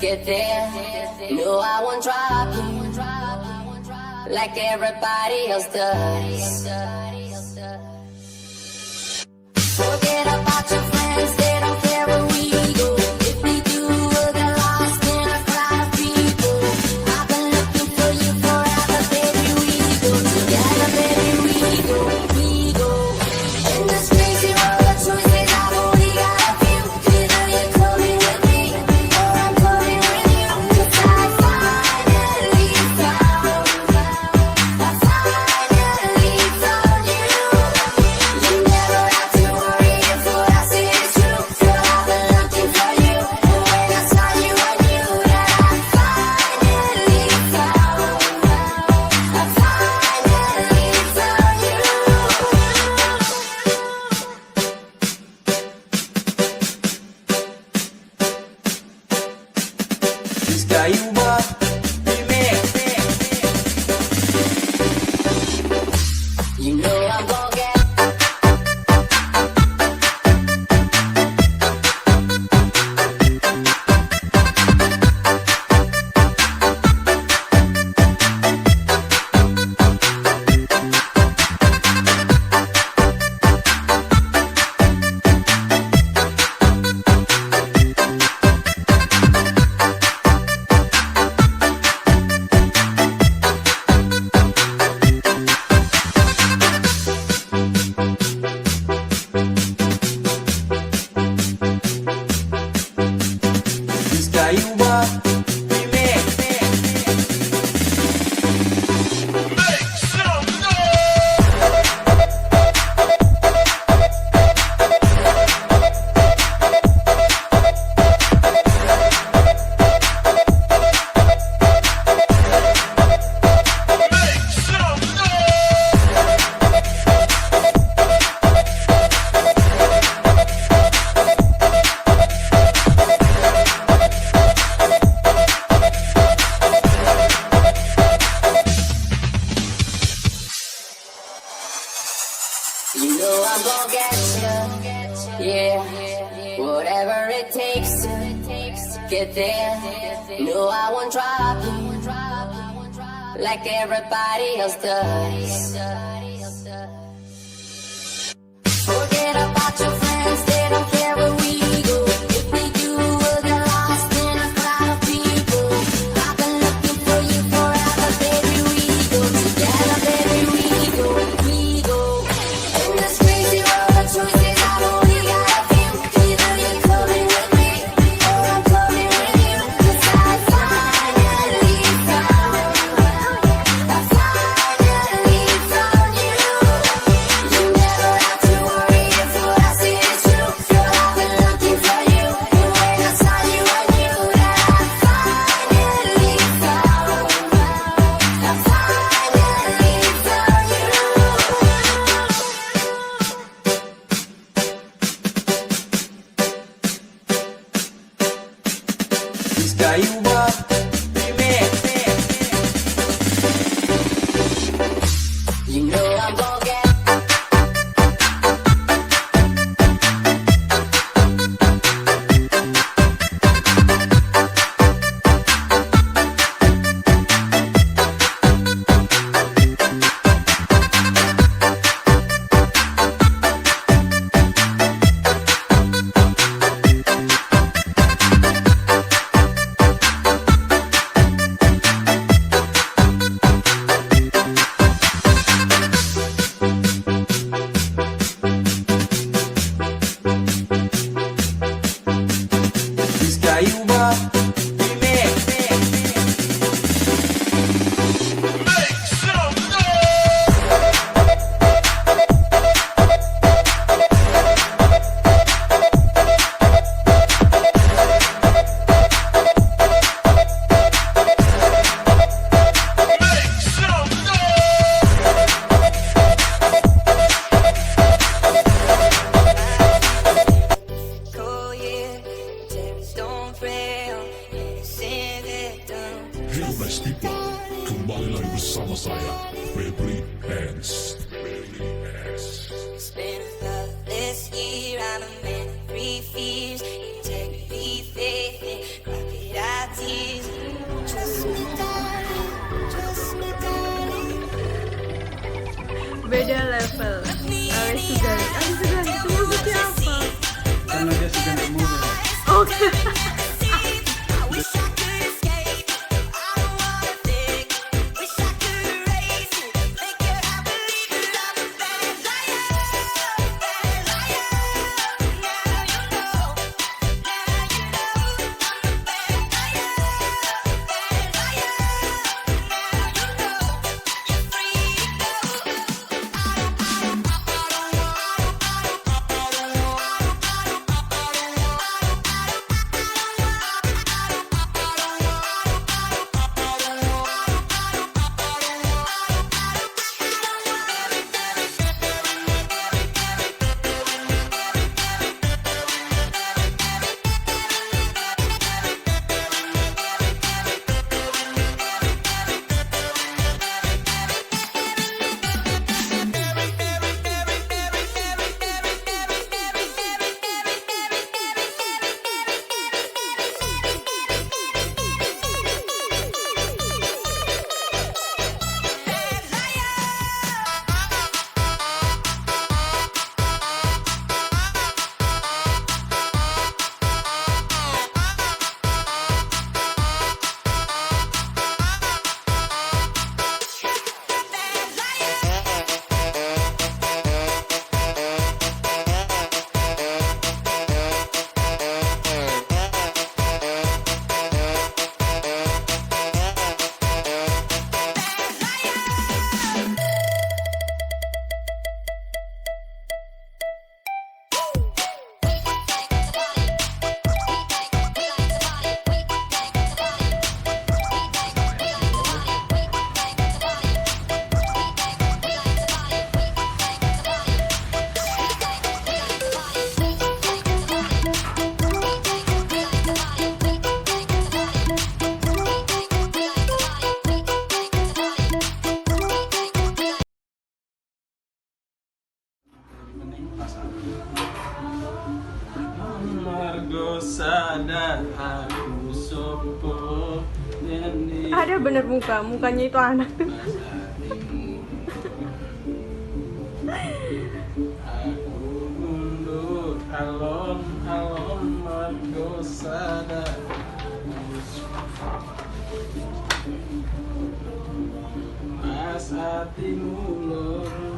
get there. No, I won't drop you like everybody else does. Forget about your friends, they don't care where we go. If we do, we'll get lost in a crowd of people. I've been looking for you forever, baby. We go together, baby. We go. In this crazy world of choices, I've only got a few. Either you're coming with me, or I'm coming with you. 'Cause I finally found you. You never have to worry if what I say is true. Girl, I've been looking for you, and when I saw you, I knew that I finally found you. This guy you want, remix. You know I'm gonna get. This guy you want, remix. You know I'm gonna get you, yeah. Whatever it takes to get there. No, I won't drop you like everybody else does. Forget about your friends, they don't care where we go. If we do, we'll get lost in a crowd of people. I've been looking for you forever, baby. We go together, baby. We go. In this crazy world of choices, I've only got a few. Either you're coming with me, or I'm coming with you. 'Cause I finally found you. You never have to worry if what I say is true. Girl, I've been looking for you, and when I saw you, I knew that I finally found you. This guy you want, remix. You know I'm gonna get. This guy you want, remix. Oh yeah, terrorists don't fail. Geulis people, kembali lagi bersama saya, Febri Hands. It's been a thoughtless year. I'm a man of three fears: integrity, faith, and crocodile Mergo sadar aku sopo. Ada bener mukanya itu anak tuh. Aku mundur alon-alon mergo sadar mas hatimu loro.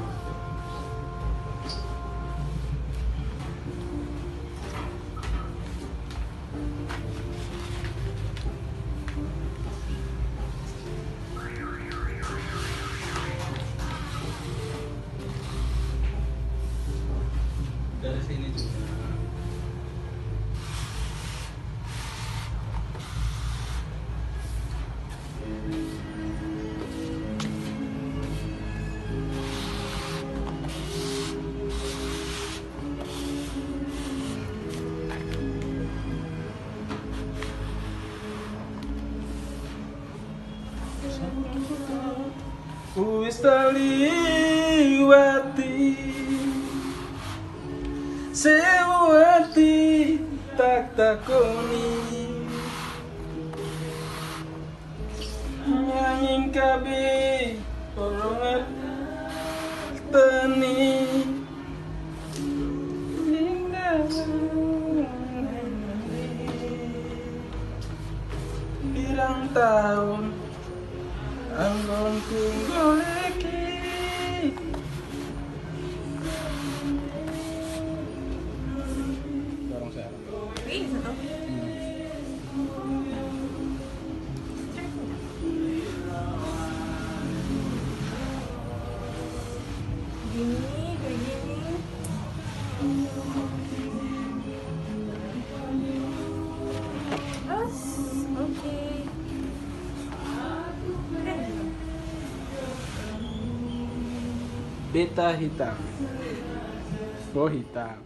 Dari sini juga. Wis taliwati sewati tak takoni angin kabe orang tani pirang tahun anggonku goleki dorong saya. Ini satu. Gini, kayak gini. Terus, oke. Beta hitam. Oh hitam.